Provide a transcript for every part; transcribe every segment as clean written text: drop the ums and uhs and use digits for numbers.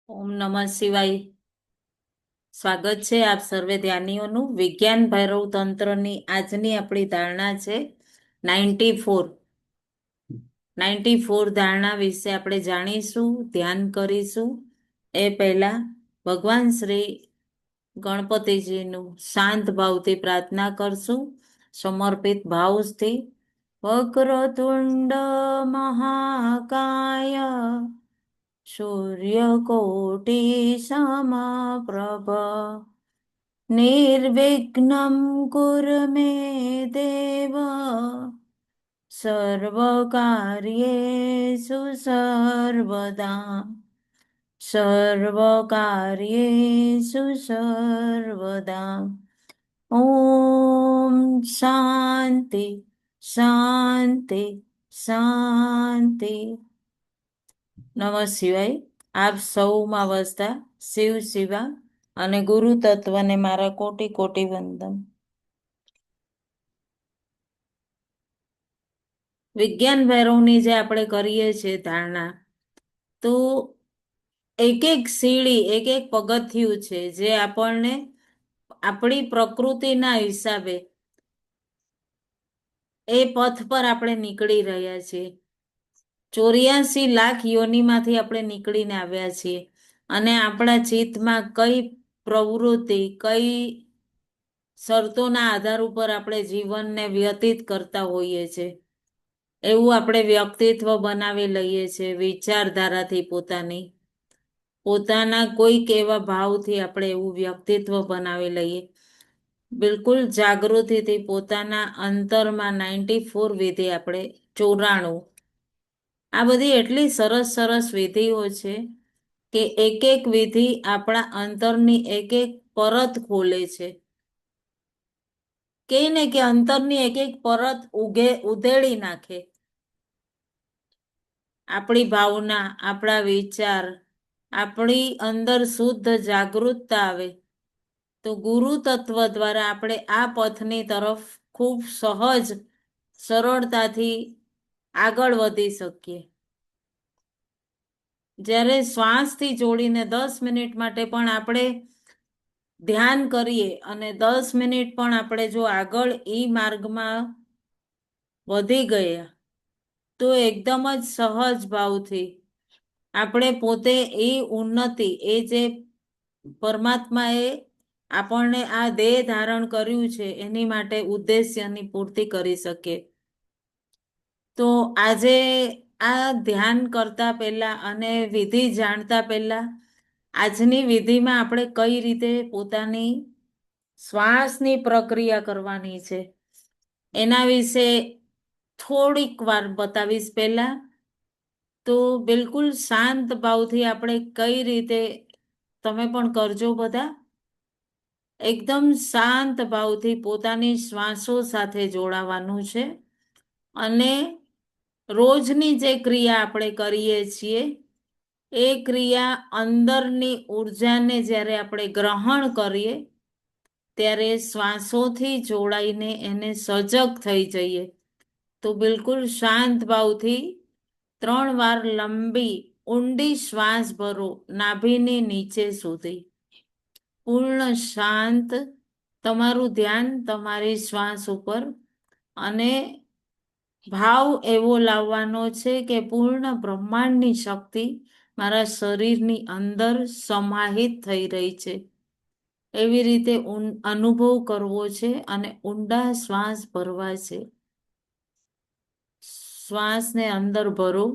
ઓમ નમઃ શિવાય. સ્વાગત છે આપ સર્વે ધ્યાનીઓનું. વિજ્ઞાન ભૈરવ તંત્રની આજની આપણી ધારણા છે 94. 94 ધારણા વિશે આપણે જાણીશું, ધ્યાન કરીશું. એ પહેલા ભગવાન શ્રી ગણપતિજીનું શાંત ભાવથી પ્રાર્થના કરશું, સમર્પિત ભાવથી. વક્રતુંડ મહાકાય સૂર્યકોટી સમપ્રભ નિર્વિઘ્नं કુરુ મે દેવ સર્વકાર્યેષુ સર્વદા સર્વકાર્યેષુ સર્વદા. ઓમ શાંતિ શાંતિ શાંતિ. નમઃ શિવાય. આપ સૌમાં વસતા શિવ શિવા અને ગુરુ તત્વને મારા કોટી કોટી વંદન. વિજ્ઞાન ભૈરવની જે આપણે કરીએ છીએ ધારણા, તો એક એક સીડી, એક એક પગથિયું છે જે આપણને આપણી પ્રકૃતિના હિસાબે એ પથ પર આપણે નીકળી રહ્યા છીએ. 84 લાખ યોનિમાંથી આપણે નીકળીને આવ્યા છીએ અને આપણા ચિત્તમાં કઈ પ્રવૃત્તિ, કઈ શરતોના આધાર ઉપર આપણે જીવનને વ્યતીત કરતા હોઈએ છીએ, એવું આપણે વ્યક્તિત્વ બનાવી લઈએ છીએ. વિચારધારાથી પોતાના કોઈક એવા ભાવથી આપણે એવું વ્યક્તિત્વ બનાવી લઈએ. બિલકુલ જાગૃતિથી પોતાના અંતરમાં 94 વિધિ, આપણે 94. આ બધી એટલી સરસ સરસ વિધિઓ છે કે એક એક વિધિ આપણા અંતરની એક એક પરત ખોલે છે. કે ને કે અંતરની એક એક પરત ઉધેડી નાખે. આપણી ભાવના, આપણા વિચાર, આપણી અંદર શુદ્ધ જાગૃતતા આવે તો ગુરુ તત્વ દ્વારા આપણે આ પથની તરફ ખૂબ સહજ, સરળતાથી આગળ વધી શકીએ. જ્યારે શ્વાસથી જોડીને 10 મિનિટ માટે પણ આપણે ધ્યાન કરીએ અને 10 મિનિટ પણ આપણે જો આગળ એ માર્ગમાં વધી ગયા તો એકદમ જ સહજ ભાવથી આપણે પોતે એ ઉન્નતિ, એ જે પરમાત્માએ આપણને આ દેહ ધારણ કર્યું છે એની માટે ઉદ્દેશ્યની પૂર્તિ કરી શકીએ. તો આજે આ ધ્યાન કરતા પહેલા અને વિધિ જાણતા પહેલા આજની વિધિમાં આપણે કઈ રીતે પોતાની શ્વાસની પ્રક્રિયા કરવાની છે એના વિશે થોડીક વાર બતાવીશ. પહેલા તો બિલકુલ શાંત ભાવથી આપણે કઈ રીતે, તમે પણ કરજો બધા, એકદમ શાંત ભાવથી પોતાની શ્વાસો સાથે જોડાવાનું છે. અને રોજની જે ક્રિયા આપણે કરીએ છીએ એ ક્રિયા અંદરની ઉર્જાને જ્યારે આપણે ગ્રહણ કરીએ ત્યારે શ્વાસોથી જોડાઈને એને સજગ થઈ જઈએ. તો બિલકુલ શાંત ભાવથી 3 વાર લંબી ઊંડી શ્વાસ ભરો નાભીની નીચે સુધી. પૂર્ણ શાંત, તમારું ધ્યાન તમારી શ્વાસ ઉપર, અને ભાવ એવો લાવવાનો છે કે પૂર્ણ બ્રહ્માંડની શક્તિ મારા શરીરની અંદર સમાહિત થઈ રહી છે, એવી રીતે અનુભવ કરવો છે અને ઊંડા શ્વાસ ભરવા છે. શ્વાસને અંદર ભરો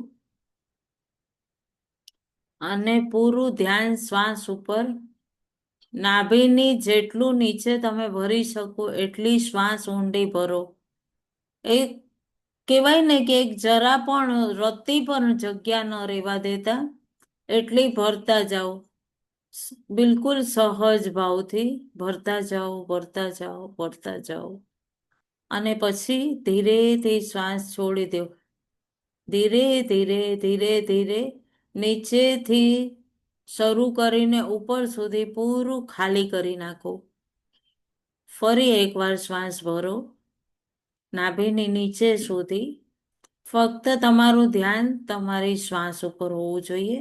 અને પૂરું ધ્યાન શ્વાસ ઉપર. નાભીની જેટલું નીચે તમે ભરી શકો એટલી શ્વાસ ઊંડી ભરો. એક કહેવાય ને કે એક જરા પણ રત્તી પણ જગ્યા ન રહેવા દેતા, એટલી ભરતા જાઓ. બિલકુલ સહજ ભાવથી ભરતા જાઓ, ભરતા જાઓ, ભરતા જાઓ. અને પછી ધીરેથી શ્વાસ છોડી દો. ધીરે ધીરે ધીરે ધીરે નીચેથી શરૂ કરીને ઉપર સુધી પૂરું ખાલી કરી નાખો. ફરી એકવાર શ્વાસ ભરો નાભીની નીચે સુધી. ફક્ત તમારું ધ્યાન તમારી શ્વાસ ઉપર હોવું જોઈએ.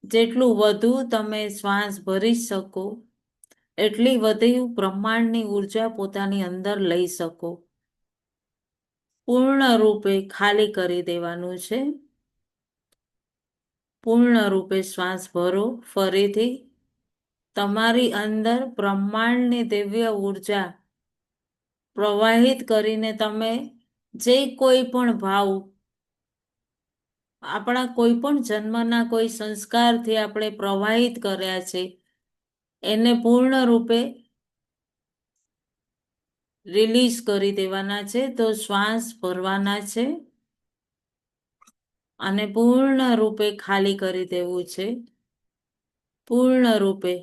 જેટલું વધુ તમે શ્વાસ ભરી શકો એટલી વધુ બ્રહ્માંડની ઉર્જા પોતાની અંદર લઈ શકો. પૂર્ણ રૂપે ખાલી કરી દેવાનું છે. પૂર્ણ રૂપે શ્વાસ ભરો. ફરીથી તમારી અંદર બ્રહ્માંડની દિવ્ય ઉર્જા પ્રવાહિત કરીને તમે જે કોઈ પણ ભાવ આપણા કોઈ પણ જન્મના કોઈ સંસ્કારથી આપણે પ્રવાહિત કર્યા છે એને પૂર્ણ રૂપે રિલીઝ કરી દેવાના છે. તો શ્વાસ ભરવાના છે અને પૂર્ણ રૂપે ખાલી કરી દેવું છે. પૂર્ણ રૂપે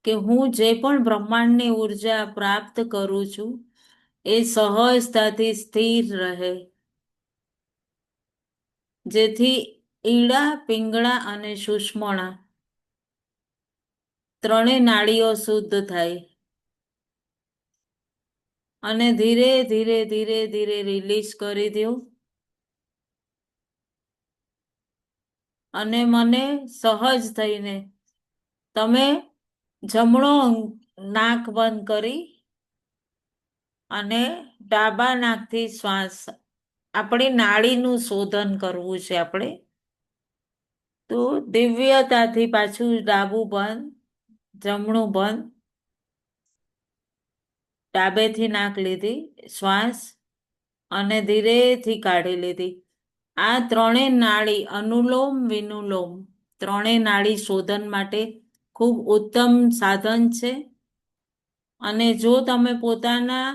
કે હું જે પણ બ્રહ્માંડની ઉર્જા પ્રાપ્ત કરું છું એ સહજતાથી સ્થિર રહે, જેથી ઈડા, પિંગળા અને સુષુમ્ણા ત્રણેય નાડીઓ શુદ્ધ થાય અને ધીરે ધીરે ધીરે ધીરે રિલીઝ કરી દો. અને મને સહજ થઈને તમે જમણો નાક બંધ કરી અને ડાબા નાકથી શ્વાસ, આપણી નાડીનું શોધન કરવું છે આપણે. તો દિવ્યતાથી પાછું ડાબું બંધ, જમણું બંધ, ડાબેથી નાક લીધી શ્વાસ અને ધીરેથી કાઢી લીધી. આ ત્રણેય નાડી અનુલોમ વિનુલોમ ત્રણેય નાડી શોધન માટે ખૂબ ઉત્તમ સાધન છે. અને જો તમે પોતાના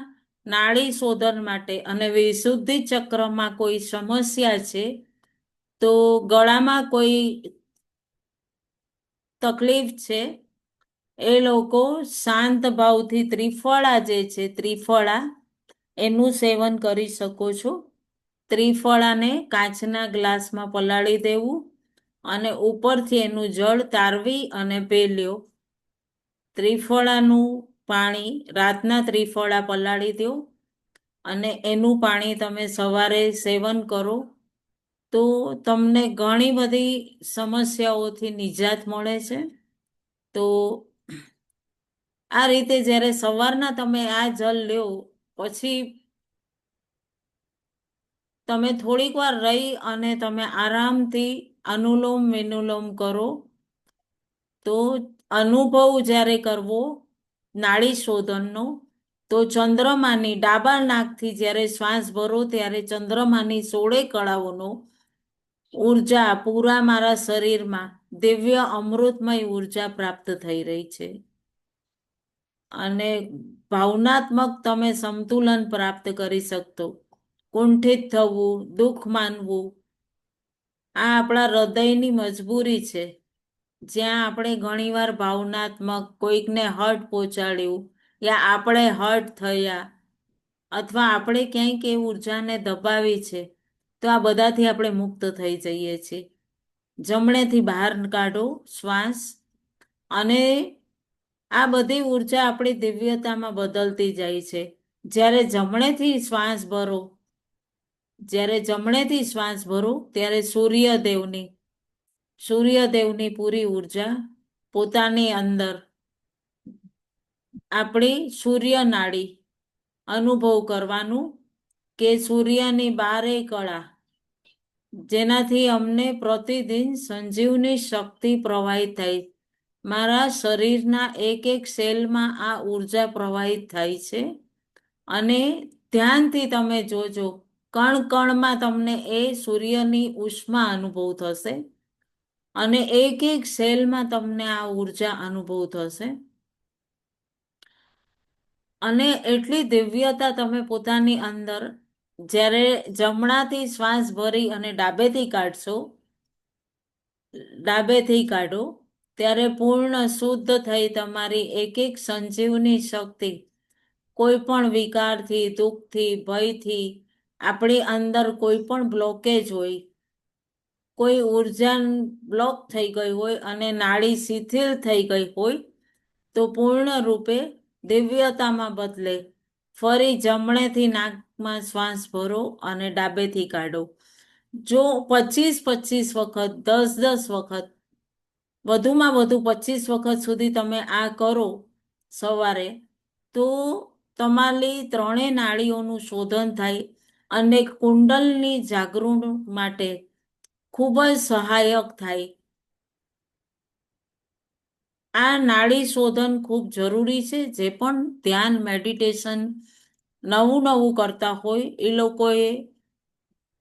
નાડી શોધન માટે અને વિશુદ્ધિ ચક્રમાં કોઈ સમસ્યા છે, તો ગળામાં કોઈ તકલીફ છે, એ લોકો શાંત ભાવથી ત્રિફળા જે છે, ત્રિફળા એનું સેવન કરી શકો છો. ત્રિફળાને કાચના ગ્લાસમાં પલાળી દેવું અને ઉપરથી એનું જળ તારવી અને પી લ્યો. ત્રિફળાનું પાણી રાતના ત્રિફળા પલાળી દો અને એનું પાણી તમે સવારે સેવન કરો તો તમને ઘણી બધી સમસ્યાઓથી નિજાત મળે છે. તો આ રીતે જ્યારે સવારના તમે આ જલ લ્યો પછી તમે થોડીક વાર રહી અને તમે આરામથી અનુલોમ વિનુલોમ કરો. તો અનુભવ જ્યારે કરવો નાડી શોધનનો, તો ચંદ્રમાની ડાબા નાકથી જ્યારે શ્વાસ ભરો ત્યારે ચંદ્રમાની 16 કળાઓનો ઉર્જા પૂરા મારા શરીરમાં દિવ્ય અમૃતમય ઉર્જા પ્રાપ્ત થઈ રહી છે. અને ભાવનાત્મક તમે સંતુલન પ્રાપ્ત કરી શકતો. કુંઠિત થવું, દુઃખ માનવું, આ આપણા હૃદયની મજબૂરી છે. જ્યાં આપણે ઘણીવાર ભાવનાત્મક કોઈકને હર્ટ પહોંચાડ્યું યા આપણે હર્ટ થયા અથવા આપણે ક્યાંક એ ઉર્જાને દબાવી છે, તો આ બધાથી આપણે મુક્ત થઈ જઈએ છીએ. જમણેથી બહાર કાઢો શ્વાસ અને આ બધી ઉર્જા આપણી દિવ્યતામાં બદલતી જાય છે. જ્યારે જમણેથી શ્વાસ ભરો, જ્યારે જમણેથી શ્વાસ ભરો ત્યારે સૂર્યદેવની પૂરી ઉર્જા પોતાની અંદર આપણી સૂર્ય નાડી અનુભવ કરવાનું કે સૂર્યની 12 કળા જેનાથી અમને પ્રતિદિન સંજીવની શક્તિ પ્રવાહિત થાય. મારા શરીરના એક એક સેલમાં આ ઉર્જા પ્રવાહિત થાય છે અને ધ્યાનથી તમે જોજો કણ કણમાં તમને એ સૂર્યની ઉષ્મા અનુભવ થશે અને એક એક સેલમાં તમને આ ઉર્જા અનુભવ થશે. અને એટલી દિવ્યતા તમે પોતાની અંદર જ્યારે જમણાથી શ્વાસ ભરી અને ડાબેથી કાઢો ત્યારે પૂર્ણ શુદ્ધ થઈ તમારી એક એક સંજીવની શક્તિ કોઈ પણ વિકારથી, દુઃખથી, ભયથી, આપણી અંદર કોઈ પણ બ્લોકેજ હોય, કોઈ ઉર્જા બ્લોક થઈ ગઈ હોય અને નાડી શિથિલ થઈ ગઈ હોય, તો પૂર્ણ રૂપે દિવ્યતામાં બદલે ફરી જમણેથી નાકમાં શ્વાસ ભરો અને ડાબેથી કાઢો. જો 25-25 વખત, 10-10 વખત, વધુમાં વધુ 25 વખત સુધી તમે આ કરો સવારે, તો તમારી ત્રણેય નાડીઓનું શોધન થાય અને કુંડલની જાગૃત માટે ખૂબ જ સહાયક થાય. આ નાડી શોધન ખૂબ જરૂરી છે. જે પણ ધ્યાન મેડિટેશન નવું નવું કરતા હોય એ લોકોએ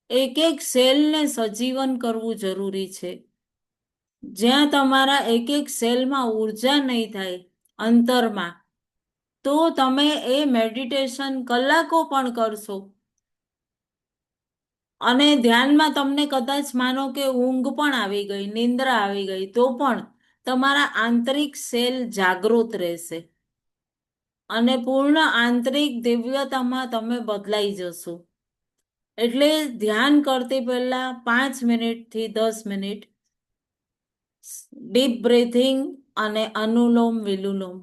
એક એક સેલને સજીવન કરવું જરૂરી છે. જ્યાં તમારા એક એક સેલમાં ઉર્જા નહીં થાય અંતરમાં, તો તમે એ મેડિટેશન કલાકો પણ કરશો અને ધ્યાનમાં તમને કદાચ માનો કે ઊંઘ પણ આવી ગઈ, નિંદ્રા આવી ગઈ, તો પણ તમારા આંતરિક સેલ જાગૃત રહેશે અને પૂર્ણ આંતરિક દિવ્યતામાં તમે બદલાઈ જશો. એટલે ધ્યાન કરતી પહેલા 5 મિનિટથી 10 મિનિટ ડીપ બ્રીથિંગ અને અનુલોમ વિલોમ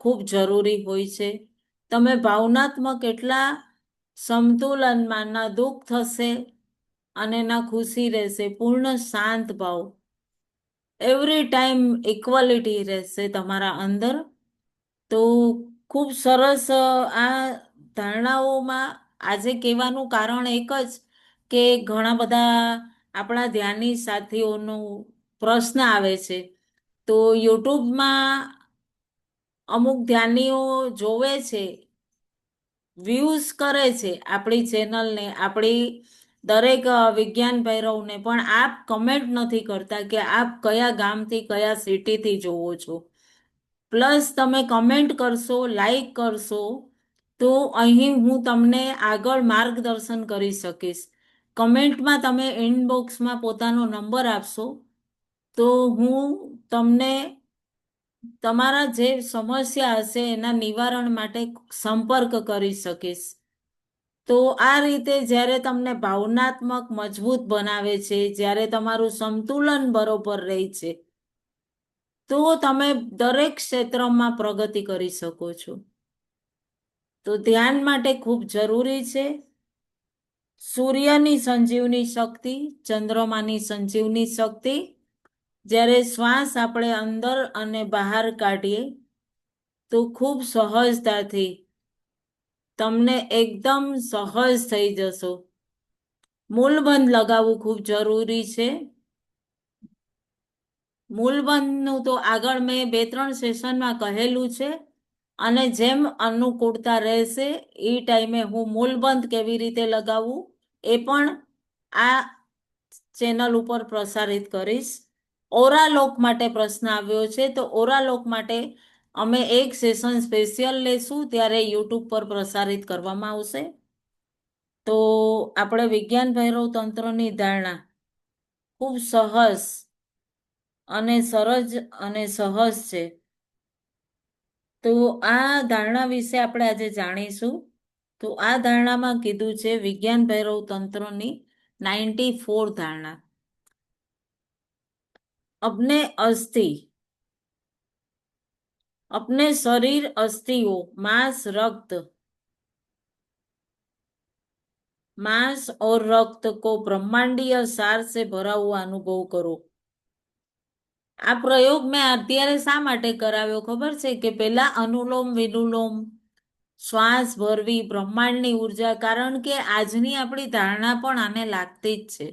ખૂબ જરૂરી હોય છે. તમે ભાવનાત્મક એટલા સમતુલનમાં, ના દુઃખ થશે અને ના ખુશી રહેશે, પૂર્ણ શાંત ભાવ, એવરી ટાઈમ ઇક્વાલિટી રહેશે તમારા અંદર. તો ખૂબ સરસ આ ધારણાઓમાં આજે કહેવાનું કારણ એક જ કે ઘણા બધા આપણા ધ્યાની સાથીઓનો પ્રશ્ન આવે છે. તો યુટ્યુબમાં અમુક ધ્યાનીઓ જોવે છે, વ્યૂઝ કરે છે આપણી ચેનલને, આપણી દરેક વિજ્ઞાન ભૈરવને, પણ આપ કમેન્ટ નથી કરતા કે આપ કયા ગામથી, કયા સિટીથી જોવો છો. પ્લસ તમે કમેન્ટ કરશો, લાઈક કરશો, તો અહીં હું તમને આગળ માર્ગદર્શન કરી શકીશ. કમેન્ટમાં તમે ઇનબોક્સમાં પોતાનો નંબર આપશો તો હું તમને તમારા જે સમસ્યા હશે એના નિવારણ માટે સંપર્ક કરી શકીશ. તો આ રીતે જ્યારે તમને ભાવનાત્મક મજબૂત બનાવે છે, જ્યારે તમારું સંતુલન બરોબર રહે છે, તો તમે દરેક ક્ષેત્રમાં પ્રગતિ કરી શકો છો. તો ધ્યાન માટે ખૂબ જરૂરી છે. સૂર્યની સંજીવની શક્તિ, ચંદ્રમાની સંજીવની શક્તિ, જ્યારે શ્વાસ આપણે અંદર અને બહાર કાઢીએ તો ખૂબ સહજતાથી તમને એકદમ સહજ થઈ જશો. મૂલબંધ લગાવવું ખૂબ જરૂરી છે. મૂલબંધનું તો આગળ મેં 2-3 સેશનમાં કહેલું છે અને જેમ અનુકૂળતા રહેશે એ ટાઈમે હું મૂલબંધ કેવી રીતે લગાવવું એ પણ આ ચેનલ ઉપર પ્રસારિત કરીશ. ઓરાલોક માટે પ્રશ્ન આવ્યો છે, તો ઓરાલોક માટે અમે એક સેશન સ્પેશિયલ લેશું, ત્યારે યુટ્યુબ પર પ્રસારિત કરવામાં આવશે. તો આપણે વિજ્ઞાન ભૈરવ તંત્રની ધારણા ખૂબ સહજ અને સરળ અને સહજ છે. તો આ ધારણા વિશે આપણે આજે જાણીશું. તો આ ધારણામાં કીધું છે વિજ્ઞાન ભૈરવ તંત્રની 94 ધારણા. अपने अस्थि, अपने शरीर अस्थियों, मांस और रक्त को ब्रह्मांडीय सार से भरा हुआ अनुभव करो. આ પ્રયોગ મેં અત્યારે શા માટે કરાવ્યો ખબર છે? કે પેલા અનુલોમ વિલોમ, શ્વાસ ભરવી, બ્રહ્માંડની ઉર્જા, કારણ કે આજની આપણી ધારણા પણ આને લાગતી જ છે.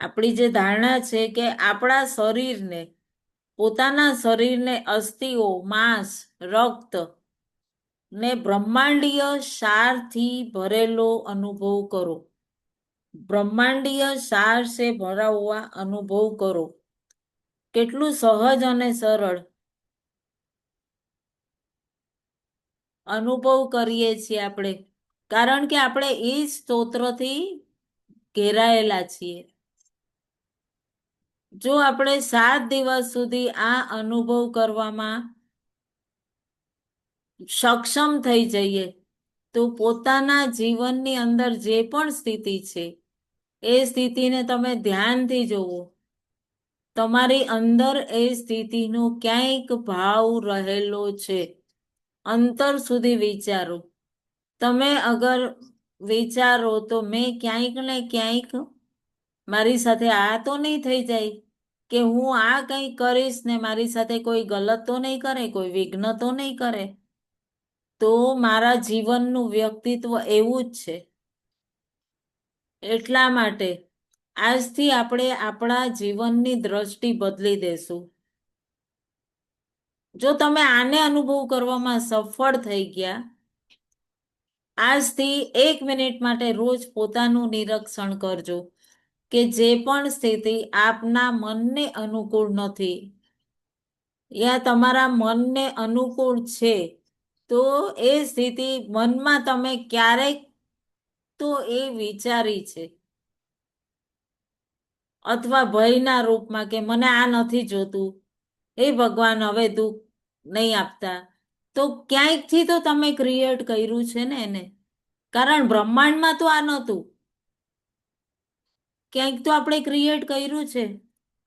આપણી જે ધારણા છે કે આપણા શરીરને, પોતાના શરીરને અસ્થિઓ, માંસ, રક્ત ને બ્રહ્માંડીય સારથી ભરેલો અનુભવ કરો. બ્રહ્માંડીય સાર સે ભરા હુઆ અનુભવ કરો. કેટલું સહજ અને સરળ અનુભવ કરીએ છીએ આપણે, કારણ કે આપણે એ સ્તોત્રથી ઘેરાયેલા છીએ. જો આપણે 7 દિવસ સુધી આ અનુભવ કરવામાં સક્ષમ થઈ જઈએ તો પોતાના જીવનની અંદર જે પણ સ્થિતિ છે એ સ્થિતિને તમે ધ્યાનથી જોવો. તમારી અંદર એ સ્થિતિનો ક્યાંક ભાવ રહેલો છે, અંતર સુધી વિચારો. તમે અગર વિચારો તો મેં ક્યાંક ને ક્યાંક મારી સાથે આ તો નહીં થઈ જાય કે હું આ કંઈક કરીશ ને મારી સાથે કોઈ ગલત તો નહીં કરે, કોઈ વિઘ્ન તો નહીં કરે. તો મારા જીવનનું વ્યક્તિત્વ એવું જ છે. એટલા માટે આજથી આપણે આપણા જીવનની દ્રષ્ટિ બદલી દેશું. જો તમે આને અનુભવ કરવામાં સફળ થઈ ગયા, આજથી 1 મિનિટ માટે રોજ પોતાનું નિરીક્ષણ કરજો કે જે પણ સ્થિતિ આપના મનને અનુકૂળ નથી યા તમારા મનને અનુકૂળ છે, તો એ સ્થિતિ મનમાં તમે ક્યારેક તો એ વિચારી છે, અથવા ભયના રૂપમાં કે મને આ નથી જોતું, હે ભગવાન હવે દુઃખ નહીં આપતા, તો ક્યાંકથી તો તમે ક્રિએટ કર્યું છે ને એને. કારણ બ્રહ્માંડમાં તો આ નહોતું, ક્યાંક તો આપણે ક્રિએટ કર્યું છે.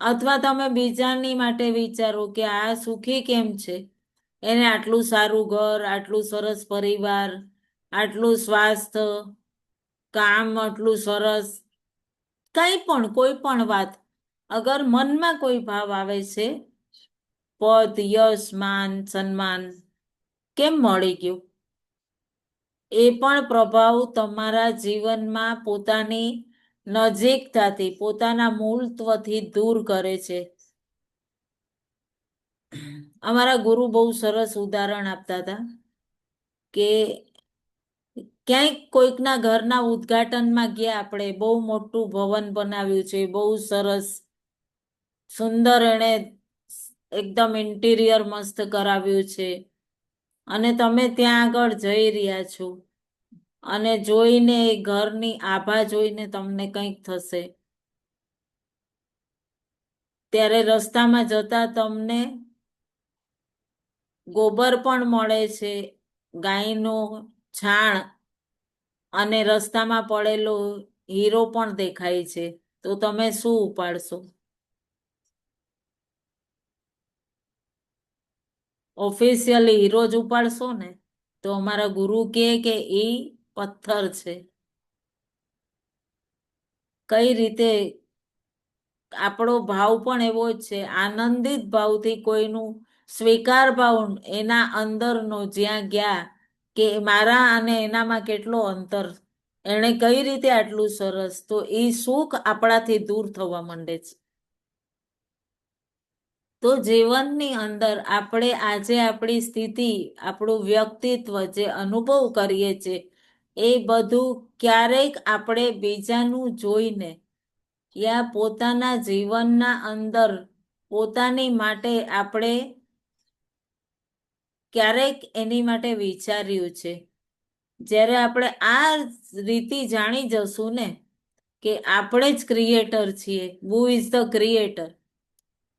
અથવા તમે બીજાની માટે વિચારો કે આ સુખી કેમ છે, એને આટલું સારું ઘર, આટલું સરસ પરિવાર, આટલું સ્વાસ્થ્ય, કામ આટલું સરસ, કંઈ પણ કોઈ પણ વાત અગર મનમાં કોઈ ભાવ આવે છે, પદ, યશ, માન, સન્માન કેમ મળી ગયું, એ પણ પ્રભાવ તમારા જીવનમાં પોતાની નજીકતાથી, પોતાના મૂળત્વથી દૂર કરે છે. અમારા ગુરુ બહુ સરસ ઉદાહરણ આપતા હતા કે ક્યાંક કોઈકના ઘરના ઉદ્ઘાટનમાં ગયા, આપણે બહુ મોટું ભવન બનાવ્યું છે, બહુ સરસ સુંદર, એણે એકદમ ઇન્ટિરિયર મસ્ત કરાવ્યું છે, અને તમે ત્યાં આગળ જઈ રહ્યા છો અને જોઈને એ ઘરની આભા જોઈને તમને કંઈક થશે, ત્યારે રસ્તામાં જતા તમને ગોબર પણ મળે છે, ગાયનું છાણ, અને રસ્તામાં પડેલો હીરો પણ દેખાય છે, તો તમે શું ઉપાડશો? ઓફિશિયલી હીરો જ ઉપાડશો ને. તો અમારા ગુરુ કહે કે એ પથ્થર છે. કઈ રીતે આપણો ભાવ પણ એવો જ છે, આનંદિત ભાવથી કોઈનું સ્વીકાર ભાવ, એના અંદરનો જ્યાં ગયા કે મારા અને એનામાં કેટલો અંતર, એણે કઈ રીતે આટલું સરસ, તો એ સુખ આપણાથી દૂર થવા માંડે છે. તો જીવનની અંદર આપણે આજે આપણી સ્થિતિ, આપણું વ્યક્તિત્વ જે અનુભવ કરીએ છીએ, એ બધું ક્યારેક આપણે બીજાનું જોઈને યા પોતાના જીવનના અંદર પોતાની માટે આપણે ક્યારેક એની માટે વિચાર્યું છે. જ્યારે આપણે આ રીતિ જાણી જશું ને કે આપણે જ ક્રિએટર છીએ, હુ ઇઝ ધ ક્રિએટર,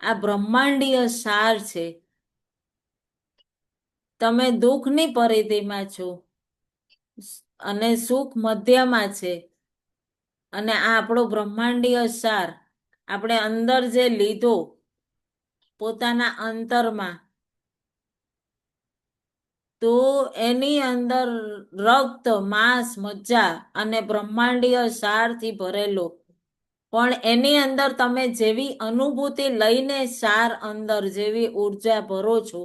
આ બ્રહ્માંડીય સાર છે. તમે દુઃખની પરિધિમાં છો અને સુખ મધ્યમાં છે, અને આ આપણો બ્રહ્માંડીય સાર આપણે અંદર જે લીધો પોતાના અંતરમાં, તો એની અંદર રક્ત, માંસ, મજ્જા અને બ્રહ્માંડીય સારથી ભરેલો, પણ એની અંદર તમે જેવી અનુભૂતિ લઈને સાર અંદર જેવી ઉર્જા ભરો છો,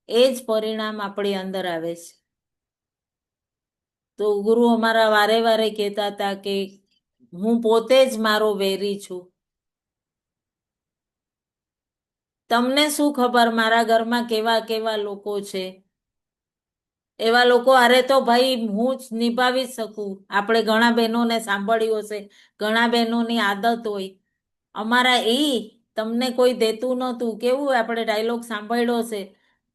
એ જ પરિણામ આપણી અંદર આવે છે. તો ગુરુ અમારા વારે વારે કહેતા હતા કે હું પોતે જ મારો વેરી છું. તમને શું ખબર મારા ઘરમાં કેવા કેવા લોકો છે, એવા લોકો અરે તો ભાઈ હું જ નિભાવી શકું. આપણે ઘણા બહેનોને સાંભળ્યું હશે, ઘણા બહેનોની આદત હોય, અમારા એ તમને કોઈ દેતું નહોતું, કેવું આપણે ડાયલોગ સાંભળ્યો છે,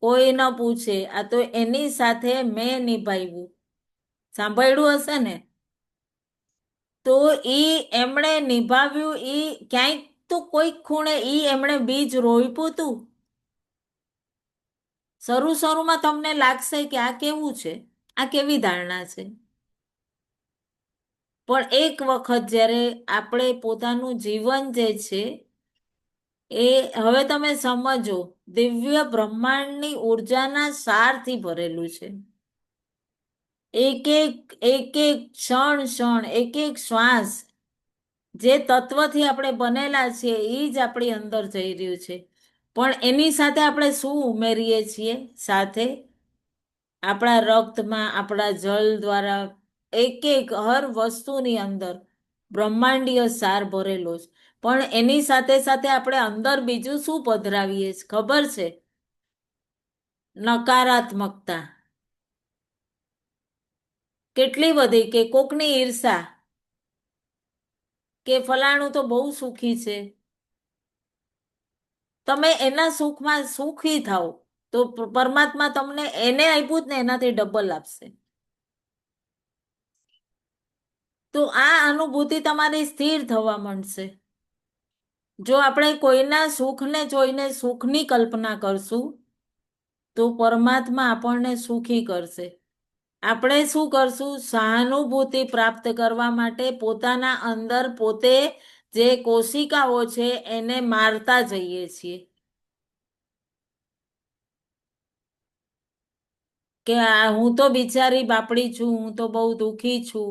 કોઈ ન પૂછે, આ તો એની સાથે મેં નિભાવ્યું, સાંભળ્યું હશે ને. તો ઈ એમણે નિભાવ્યું, ઈ ક્યાંક તો કોઈક ખૂણે ઈ એમણે બીજ રોપ્યું હતું. શરૂમાં તમને લાગશે કે આ કેવું છે, આ કેવી ધારણા છે, પણ એક વખત જ્યારે આપણે પોતાનું જીવન જે છે એ હવે તમે સમજો, દિવ્ય બ્રહ્માંડની ઉર્જાના સારથી ભરેલું છે. એક એક ક્ષણ એક એક શ્વાસ જે તત્વથી આપણે બનેલા છીએ એ જ આપણી અંદર જઈ રહ્યું છે. પણ એની સાથે આપણે શું ઉમેરીએ છીએ? સાથે આપણા રક્તમાં, આપણા જલ દ્વારા એક એક હર વસ્તુની અંદર બ્રહ્માંડીય સાર ભરેલો છે. પણ એની સાથે સાથે આપણે અંદર બીજું શું પધરાવીએ છીએ ખબર છે? નકારાત્મકતા. કેટલી બધી, કે કોકની ઈર્ષા, કે ફલાણું તો બહુ સુખી છે. તમે એના સુખમાં સુખી થાઓ તો પરમાત્મા તમને એને આપ્યું જ ને એનાથી ડબલ આપશે. તો આ અનુભૂતિ તમારી સ્થિર થવા માંડશે. જો આપણે કોઈના સુખને જોઈને સુખની કલ્પના કરશું તો પરમાત્મા આપણને સુખી કરશે. આપણે શું કરશું? સહાનુભૂતિ પ્રાપ્ત કરવા માટે પોતાના અંદર પોતે જે કોશિકાઓ છે એને મારતા જઈએ છીએ કે હું તો બિચારી બાપડી છું, હું તો બહુ દુઃખી છું.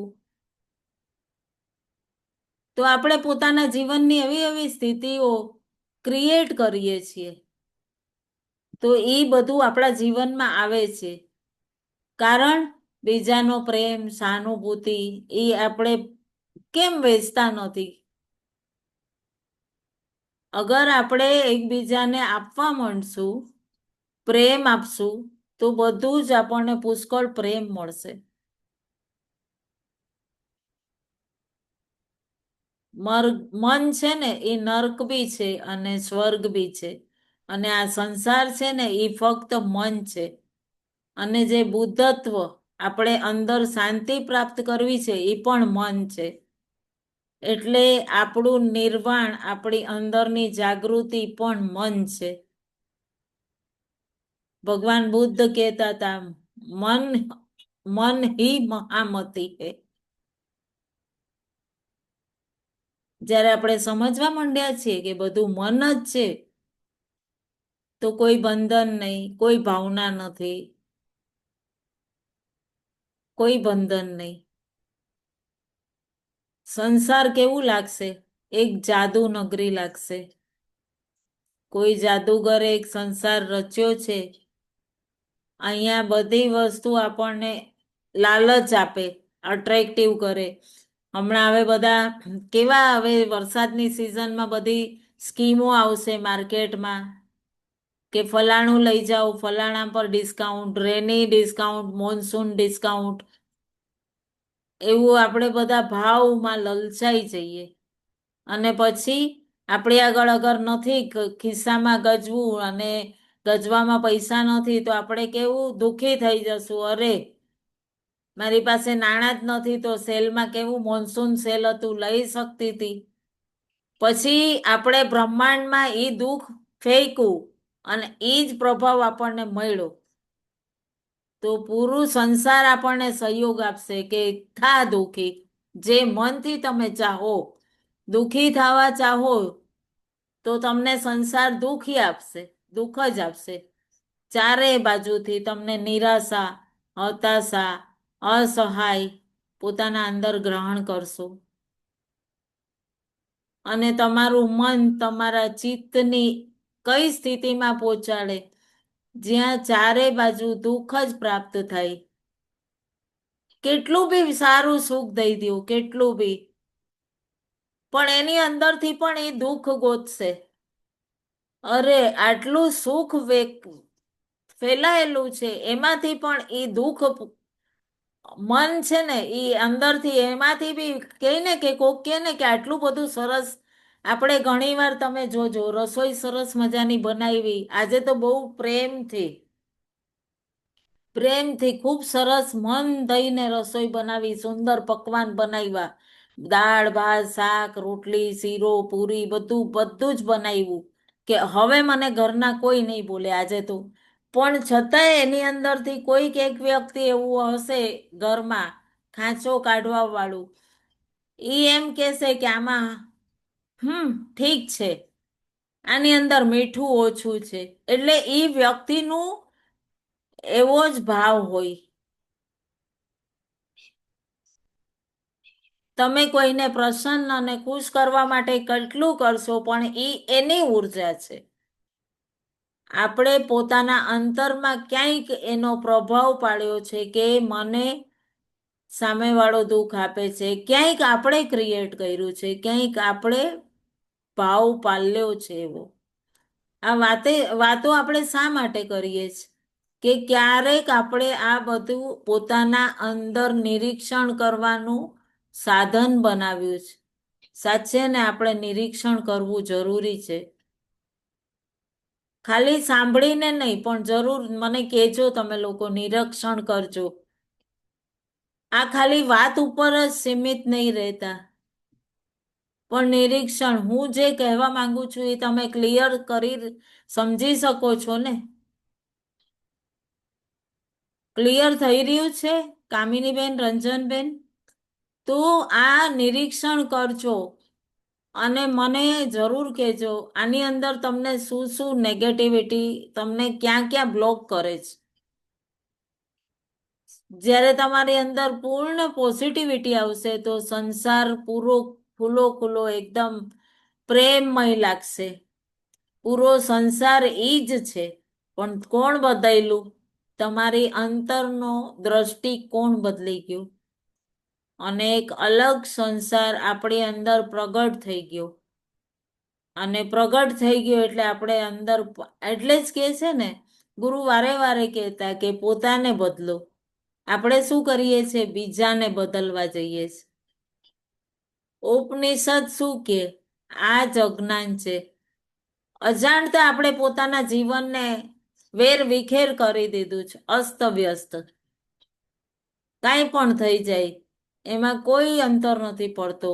તો આપણે પોતાના જીવનની એવી એવી સ્થિતિઓ ક્રિએટ કરીએ છીએ. તો એ બધું આપણા જીવનમાં આવે છે. કારણ બીજાનો પ્રેમ, સહાનુભૂતિ એ આપણે કેમ વેચતા નથી? અગર આપણે એકબીજાને આપવા માંડશું, પ્રેમ આપશું, તો બધું જ આપણને પુષ્કળ પ્રેમ મળશે. મન છે ને એ નર્ક બી છે અને સ્વર્ગ બી છે. અને આ સંસાર છે ને એ ફક્ત મન છે. અને જે બુદ્ધત્વ, આપણે અંદર શાંતિ પ્રાપ્ત કરવી છે, એ પણ મન છે. એટલે આપણું નિર્વાણ, આપણી અંદરની જાગૃતિ પણ મન છે. ભગવાન બુદ્ધ કહેતા હતા, મન હી મહામતી હે. જ્યારે આપણે સમજવા માંડ્યા છીએ કે બધું મન જ છે, તો કોઈ બંધન નહીં, કોઈ ભાવના નથી, કોઈ બંધન નહીં. સંસાર કેવું લાગશે? એક જાદુ નગરી લાગશે. કોઈ જાદુગરે એક સંસાર રચ્યો છે. અહીંયા બધી વસ્તુ આપણને લાલચ આપે, અટ્રેક્ટિવ કરે. હમણાં હવે બધા કેવા, હવે વરસાદની સિઝનમાં બધી સ્કીમો આવશે માર્કેટમાં કે ફલાણું લઈ જાઓ, ફલાણા પર ડિસ્કાઉન્ટ, રેની ડિસ્કાઉન્ટ, મોન્સૂન ડિસ્કાઉન્ટ. એવું આપણે બધા ભાવમાં લલચાઈ જઈએ. અને પછી આપણી આગળ અગર નથી, ખિસ્સામાં ગજવું અને ગજવામાં પૈસા નથી, તો આપણે કેવું દુઃખી થઈ જશું. અરે, મારી પાસે નાણાં જ નથી, તો સેલમાં કેવું મોન્સૂન સેલ હતું, લઈ શકતી હતી. પછી આપણે બ્રહ્માંડમાં એ દુઃખ ફેંકવું અને એ જ પ્રભાવ આપણને મળ્યો, તો પૂરું સંસાર આપણને સહયોગ આપશે કે થા દુઃખી. જે મનથી તમે ચાહો, દુઃખી થવા ચાહો, તો તમને સંસાર દુઃખી આપશે, દુઃખ જ આપશે. ચારે બાજુથી તમને નિરાશા, હતાશા, અસહાય પોતાના અંદર ગ્રહણ કરશો. અને તમારું મન તમારા ચિત્તની કઈ સ્થિતિમાં પહોંચાડે? જ્યાં ચારે બાજુ દુઃખ જ પ્રાપ્ત થાય. કેટલું બી સારું સુખ દઈ દો, કેટલું બી, પણ એની અંદરથી પણ એ દુઃખ ગોતશે. અરે, આટલું સુખ ફેલાયેલું છે, એમાંથી પણ એ દુઃખ મન છે ને એ અંદરથી એમાંથી બી કહે ને કે કોક કહે ને કે આટલું બધું સરસ. આપણે ઘણીવાર તમે જોજો, રસોઈ સરસ મજાની બનાવી, આજે તો બહુ પ્રેમથી ખૂબ સરસ મન દઈને રસોઈ બનાવી, સુંદર પકવાન બનાવ્યા, દાળ ભાત શાક રોટલી શીરો પૂરી બધું બધું જ બનાવ્યું, કે હવે મને ઘરના કોઈ નહીં બોલે આજે તો. પણ છતાંય એની અંદરથી કોઈક એક વ્યક્તિ એવું હશે ઘરમાં, ખાંચો કાઢવા વાળું, એ એમ કહેશે કે આમાં ઠીક છે, આની અંદર મીઠું ઓછું છે. એટલે એ વ્યક્તિનું એવો જ ભાવ હોય. તમે કોઈને પ્રસન્ન અને ખુશ કરવા માટે કેટલું કરશો, પણ એની ઉર્જા છે. આપણે પોતાના અંતરમાં ક્યાંક એનો પ્રભાવ પાડ્યો છે કે મને સામેવાળો દુઃખ આપે છે, ક્યાંક આપણે ક્રિએટ કર્યું છે, ક્યાંક આપણે ભાવ પાલ્યો છે એવો. આ વાતો આપણે શા માટે કરીએ છીએ? કે ક્યારેક આપણે આ બધું પોતાના અંદર નિરીક્ષણ કરવાનું સાધન બનાવ્યું છે. સાચે ને આપણે નિરીક્ષણ કરવું જરૂરી છે. ખાલી સાંભળીને નહીં, પણ જરૂર મને કહેજો, તમે લોકો નિરીક્ષણ કરજો. આ ખાલી વાત ઉપર જ સીમિત નહીં રહેતા, પણ નિરીક્ષણ. હું જે કહેવા માંગુ છું એ તમે ક્લિયર કરી સમજી શકો છો ને? ક્લિયર થઈ રહ્યું છે કામિનીબેન, રંજનબેન? તો આ નિરીક્ષણ કરજો અને મને જરૂર કહેજો આની અંદર તમને શું શું નેગેટિવિટી તમને ક્યાં ક્યાં બ્લોક કરે છે. જ્યારે તમારી અંદર પૂર્ણ પોઝિટિવિટી આવશે તો સંસાર પૂરો ખુલ્લો ખુલ્લો એકદમ પ્રેમમય લાગશે. પૂરો સંસાર ઈ જ છે, પણ કોણ બદલ્યું? તમારી અંતરનો દ્રષ્ટિકોણ બદલી ગયો અને એક અલગ સંસાર આપણી અંદર પ્રગટ થઈ ગયો. અને પ્રગટ થઈ ગયો એટલે આપણે અંદર, એટલે જ કે છે ને ગુરુ વારે વારે કહેતા કે પોતાને બદલો. આપણે શું કરીએ છીએ? બીજાને બદલવા જઈએ છીએ. ઉપનિષદ શું કે? આ જ અજ્ઞાન છે. અજાણતા આપણે પોતાના જીવનને વેર વિખેર કરી દીધું છે, અસ્ત વ્યસ્ત. કાંઈ પણ થઈ જાય એમાં કોઈ અંતર નથી પડતો.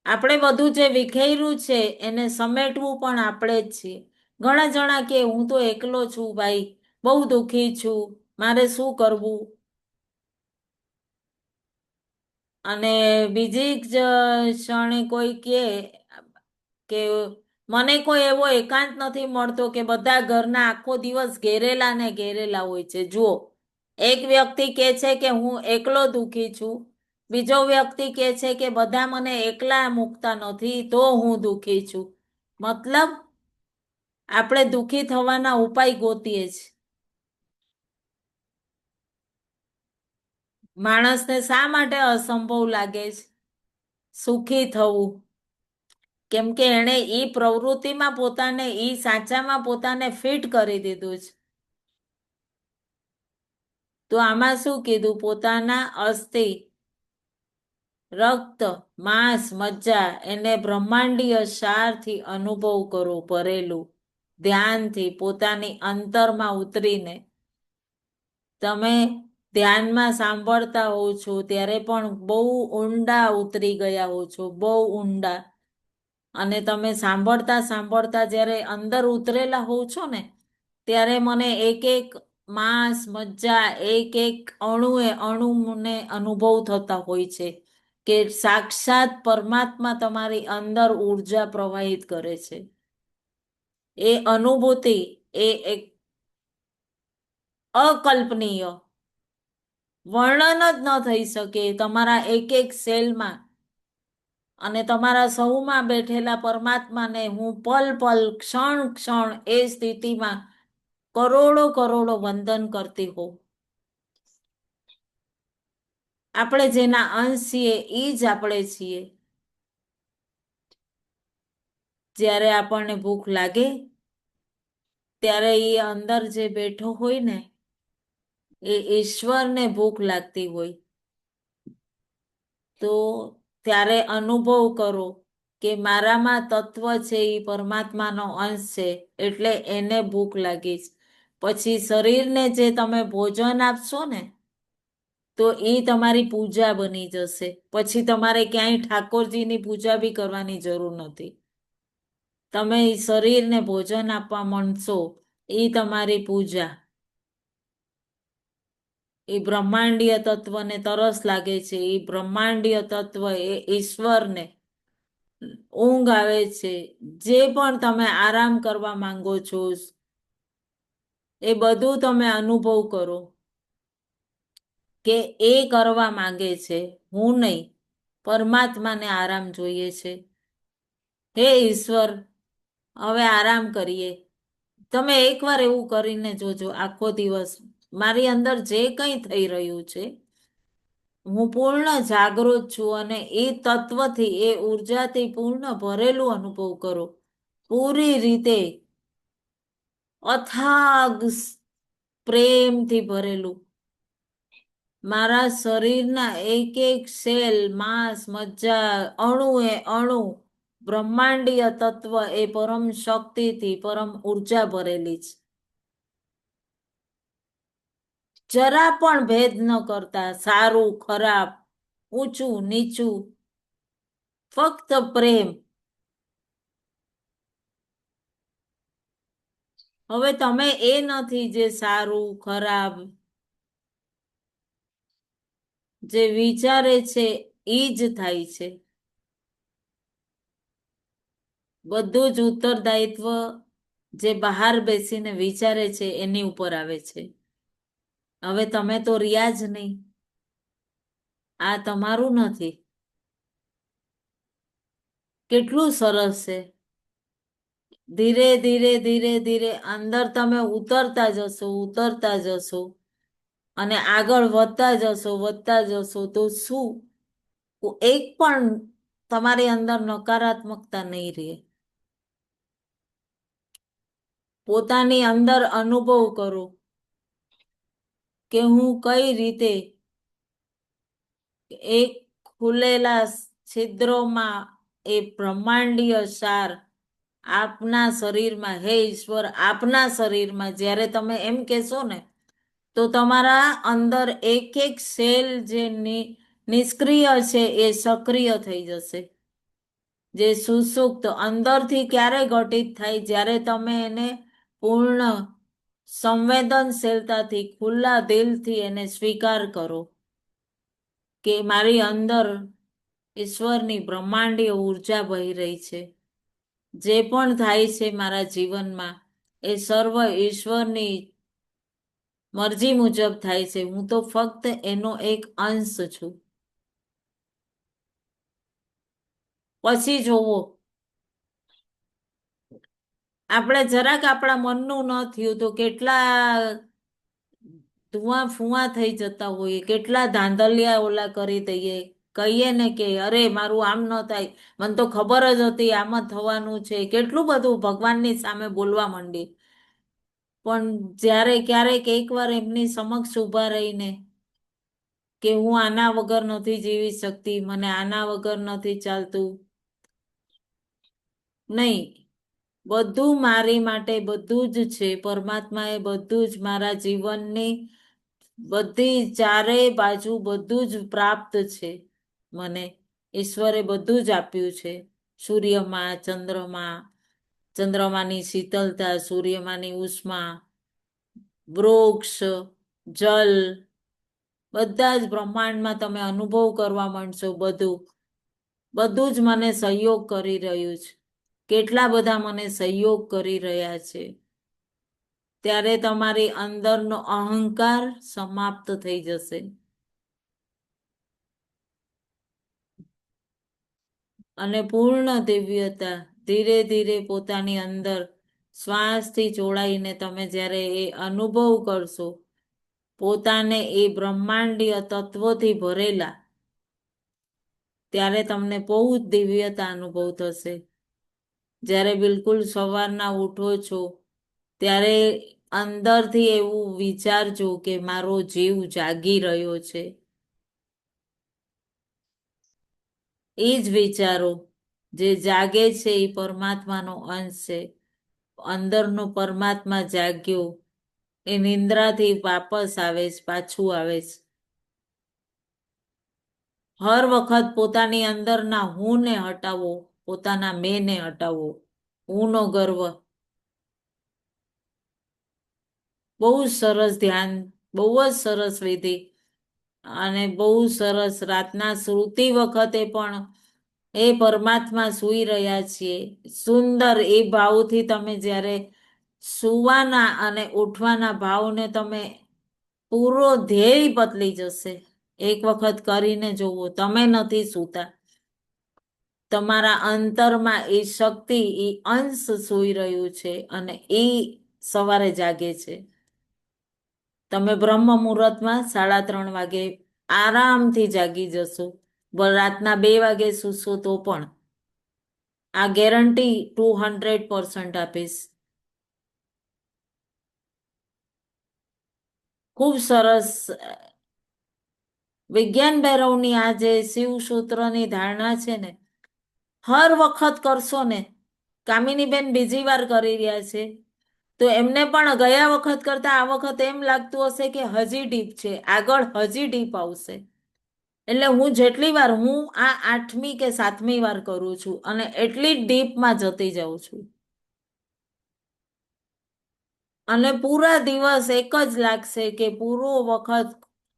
આપણે બધું જે વિખેર્યું છે એને સમેટવું પણ આપણે જ છીએ. ઘણા જણા કે હું તો એકલો છું ભાઈ, બહુ દુઃખી છું, મારે શું કરવું? અને બીજી જ ક્ષણે કોઈ કે મને કોઈ એવો એકાંત નથી મળતો, કે બધા ઘરના આખો દિવસ ઘેરેલા ને ઘેરેલા હોય છે. જુઓ, એક વ્યક્તિ કે છે કે હું એકલો દુઃખી છું, બીજો વ્યક્તિ કે છે કે બધા મને એકલા મૂકતા નથી તો હું દુઃખી છું. મતલબ આપણે દુઃખી થવાના ઉપાય ગોતીએ છીએ. માણસને શા માટે અસંભવ લાગે છે સુખી થવું? કેમ કે એણે ઈ પ્રવૃત્તિમાં પોતાને, ઈ સાચામાં પોતાને ફિટ કરી દીધું છે. તો આમાં શું કીધું? પોતાના અસ્થિ, રક્ત, માંસ, મજ્જા એને બ્રહ્માંડીય સારથી અનુભવ કરો, ભરેલું ધ્યાનથી પોતાની અંતરમાં ઉતરીને. તમે ધ્યાનમાં સાંભળતા હો છો ત્યારે પણ બહુ ઊંડા ઉતરી ગયા હો છો, બહુ ઊંડા. અને તમે સાંભળતા સાંભળતા જ્યારે અંદર ઉતરેલા હોવ છો ને, ત્યારે મને એક એક માંસ, મજ્જા, એક એક અણુએ અણુને અનુભવ થતા હોય છે કે સાક્ષાત પરમાત્મા તમારી અંદર ઉર્જા પ્રવાહિત કરે છે. એ અનુભૂતિ એ એક અકલ્પનીય, વર્ણન જ ન થઈ શકે તમારા એક એક સેલમાં. અને તમારા સૌમાં બેઠેલા પરમાત્માને હું પલ પલ, ક્ષણ ક્ષણ એ સ્થિતિમાં કરોડો કરોડો વંદન કરતી હોઉં. આપણે જેના અંશ છીએ એ જ આપણે છીએ. જ્યારે આપણને ભૂખ લાગે ત્યારે એ અંદર જે બેઠો હોય ને, એ ઈશ્વરને ભૂખ લાગતી હોય. તો ત્યારે અનુભવ કરો કે મારામાં તત્વ છે એ પરમાત્માનો અંશ છે, એટલે એને ભૂખ લાગી. પછી શરીરને જે તમે ભોજન આપશો ને, તો એ તમારી પૂજા બની જશે. પછી તમારે ક્યાંય ઠાકોરજીની પૂજા બી કરવાની જરૂર નથી. તમે શરીરને ભોજન આપવા માંડશો, એ તમારી પૂજા. એ બ્રહ્માંડીય તત્વને તરસ લાગે છે, એ બ્રહ્માંડીય તત્વ એ ઈશ્વરને ઊંઘ આવે છે. જે પણ તમે આરામ કરવા માંગો છો એ બધું તમે અનુભવ કરો કે એ કરવા માંગે છે, હું નહીં. પરમાત્માને આરામ જોઈએ છે. હે ઈશ્વર, હવે આરામ કરીએ. તમે એકવાર એવું કરીને જોજો. આખો દિવસ મારી અંદર જે કંઈ થઈ રહ્યું છે, હું પૂર્ણ જાગૃત છું અને એ તત્વથી, એ ઉર્જાથી પૂર્ણ ભરેલું અનુભવ કરો. પૂરી રીતે અથાગ પ્રેમથી ભરેલું. મારા શરીરના એક એક સેલ, માંસ, મજ્જા, અણુ એ અણુ, બ્રહ્માંડીય તત્વ એ પરમ શક્તિથી, પરમ ઉર્જા ભરેલી છે. જરા પણ ભેદ ન કરતા, સારું ખરાબ, ઊંચું નીચું, ફક્ત પ્રેમ. હવે તમે એ નથી જે સારું ખરાબ જે વિચારે છે એ જ થાય છે. બધું જ ઉત્તરદાયિત્વ જે બહાર બેસીને વિચારે છે એની ઉપર આવે છે. હવે તમે તો રહ્યા જ નહીં. આ તમારું નથી. કેટલું સરસ છે. ધીરે ધીરે ધીરે ધીરે અંદર તમે ઉતરતા જશો, ઉતરતા જશો અને આગળ વધતા જશો તો શું એક પણ તમારી અંદર નકારાત્મકતા નહીં રહે. પોતાની અંદર અનુભવ કરો કે હું કઈ રીતે એક ખુલેલા છિદ્રોમાં એ બ્રહ્માંડીય સાર આપના શરીરમાં, હે ઈશ્વર, આપના શરીરમાં જ્યારે તમે એમ કહેશો ને તો તમારા અંદર એક એક સેલ જે નિષ્ક્રિય છે એ સક્રિય થઈ જશે. જે સુસુપ્ત અંદરથી ક્યારે ઘટિત થાય? જ્યારે તમે એને પૂર્ણ સંવેદનશીલતાથી, ખુલ્લા દિલથી એને સ્વીકાર કરો કે મારી અંદર ઈશ્વરની બ્રહ્માંડીય ઉર્જા વહી રહી છે. જે પણ થાય છે મારા જીવનમાં એ સર્વ ઈશ્વરની મરજી મુજબ થાય છે. હું તો ફક્ત એનો એક અંશ છું. પછી જોવો આપણે જરાક આપણા મનનું ન થયું તો કેટલા ધુઆ ફુવા થઈ જતા હોઈએ, કેટલા ધાંધલિયા ઓલા કરી દઈએ. કહીએ ને કે અરે મારું આમ ન થાય, મને તો ખબર જ હતી આમ જ થવાનું છે. કેટલું બધું ભગવાનની સામે બોલવા માંડી. પણ જ્યારે ક્યારેક એકવાર એમની સમક્ષ ઉભા રહીને કે હું આના વગર નથી જીવી શકતી, મને આના વગર નથી ચાલતું, નહીં, બધું મારી માટે બધું જ છે. પરમાત્માએ બધું જ મારા જીવનની બધી ચારેય બાજુ બધું જ પ્રાપ્ત છે. મને ઈશ્વરે બધું જ આપ્યું છે. સૂર્યમાં, ચંદ્રમાની શીતળતા, સૂર્યમાની ઉષ્મા, વૃક્ષ, જલ, બધા જ બ્રહ્માંડમાં તમે અનુભવ કરવા માંડશો. બધું જ મને સહયોગ કરી રહ્યું છે. કેટલા બધા મને સહયોગ કરી રહ્યા છે. ત્યારે તમારી અંદરનો અહંકાર સમાપ્ત થઈ જશે અને પૂર્ણ દિવ્યતા ધીરે ધીરે પોતાની અંદર શ્વાસથી જોડાઈને તમે જ્યારે એ અનુભવ કરશો પોતાને એ બ્રહ્માંડીય તત્વોથી ભરેલા, ત્યારે તમને બહુ જ દિવ્યતા અનુભવ થશે. જ્યારે બિલકુલ સવારના ઉઠો છો ત્યારે અંદરથી એવું વિચારજો કે મારો જીવ જાગી રહ્યો છે. એ જ વિચારો જે જાગે છે એ પરમાત્માનો અંશ છે. અંદરનો પરમાત્મા જાગ્યો એ નિંદ્રાથી વાપસ આવે છે, પાછું આવે છે. હર વખત પોતાની અંદરના હું ને હટાવો, પોતાના મેં ને હટાવો. હું નો ગર્વ. બહુ જ સરસ ધ્યાન, બહુ જ સરસ વિધિ અને બહુ સરસ રાતના સૂતી વખતે પણ એ પરમાત્મા સૂઈ રહ્યા છીએ. સુંદર એ ભાવથી તમે જ્યારે સુવાના અને ઉઠવાના ભાવને તમે પૂરો ધ્યેય બદલી જશે. એક વખત કરીને જોવો. તમે નથી સૂતા, તમારા અંતરમાં એ શક્તિ, એ અંશ સૂઈ રહ્યું છે અને એ સવારે જાગે છે. તમે બ્રહ્મ મુહૂર્તમાં 3:30 વાગે આરામથી જાગી જશો. રાતના 2 વાગે સૂશો તો પણ આ ગેરંટી 200% આપીશ. ખૂબ સરસ. વિજ્ઞાન ભૈરવની આ જે શિવ સૂત્રની ધારણા છે ને, હર વખત કરશો ને, કામિનીબેન બીજી વાર કરી રહ્યા છે, તો એમને પણ ગયા વખત કરતા આ વખત એમ લાગતું હશે કે હજી ડીપ છે, આગળ હજી ડીપ આવશે. એટલે હું જેટલી વાર, હું આ 8મી કે 7મી વાર કરું છું અને એટલી ડીપમાં જતી જાઉં છું. અને પૂરા દિવસ એક જ લાગશે કે પૂરો વખત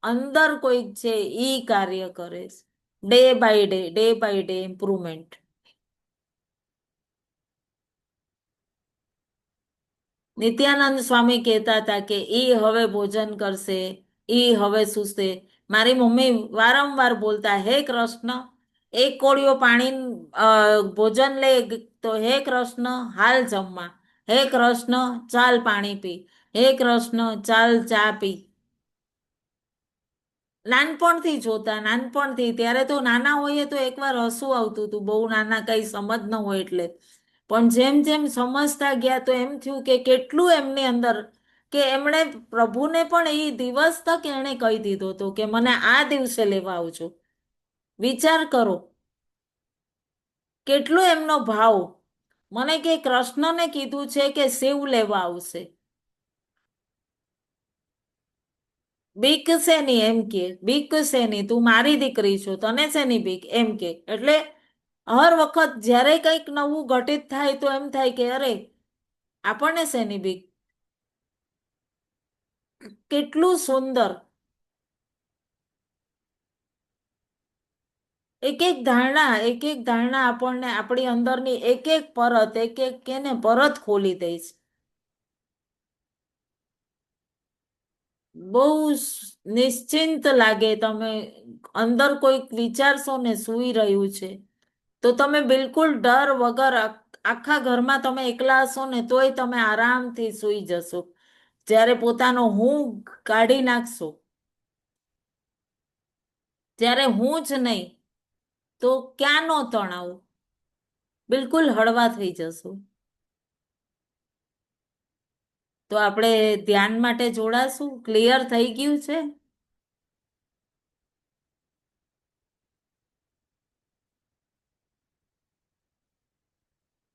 અંદર કોઈક છે ઈ કાર્ય કરે છે. Day by day improvement. Nityanand Swami કહેતા હતા કે ઈ હવે ભોજન કરશે, ઈ હવે સૂશે. મારી મમ્મી વારંવાર બોલતા, હે કૃષ્ણ, એક કોળિયો પાણી ભોજન લે તો હે કૃષ્ણ હાલ જમવા, હે કૃષ્ણ ચાલ પાણી પી, હે કૃષ્ણ ચાલ ચા પી. નાનપણથી જોતા, નાનપણથી. ત્યારે તો નાના હોઈએ તો એકવાર હસવું આવતું હતું, બહુ નાના, કઈ સમજ ન હોય એટલે. પણ જેમ જેમ સમજતા ગયા તો એમ થયું કે કેટલું એમની અંદર, કે એમણે પ્રભુને પણ એ દિવસ તક એણે કહી દીધો હતો કે મને આ દિવસે લેવા આવજો. વિચાર કરો કેટલો એમનો ભાવ. મને કે કૃષ્ણને કીધું છે કે શિવ લેવા આવશે. બીક શેની, એમ કે બીક શેની, તું મારી દીકરી છો, તને શેની બીક, એમ કે. એટલે હર વખત જ્યારે કંઈક નવું ઘટિત થાય તો એમ થાય કે અરે આપણને શેની બીક. કેટલું સુંદર. એક એક ધારણા આપણને આપણી અંદરની એક એક પરત, એક એક કેને પરત ખોલી દે છે. બહુ નિશ્ચિંત લાગે. તમે અંદર કોઈક વિચારશો ને સૂઈ રહ્યું છે, તો તમે બિલકુલ ડર વગર આખા ઘરમાં તમે એકલા હશો ને તોય તમે આરામથી સૂઈ જશો. જ્યારે પોતાનો હું કાઢી નાખશો, જ્યારે હું જ નહીં, તો ક્યાંનો તણાવ, બિલકુલ હળવા થઈ જશો. તો આપણે ધ્યાન માટે જોડાશું. ક્લિયર થઈ ગયું છે?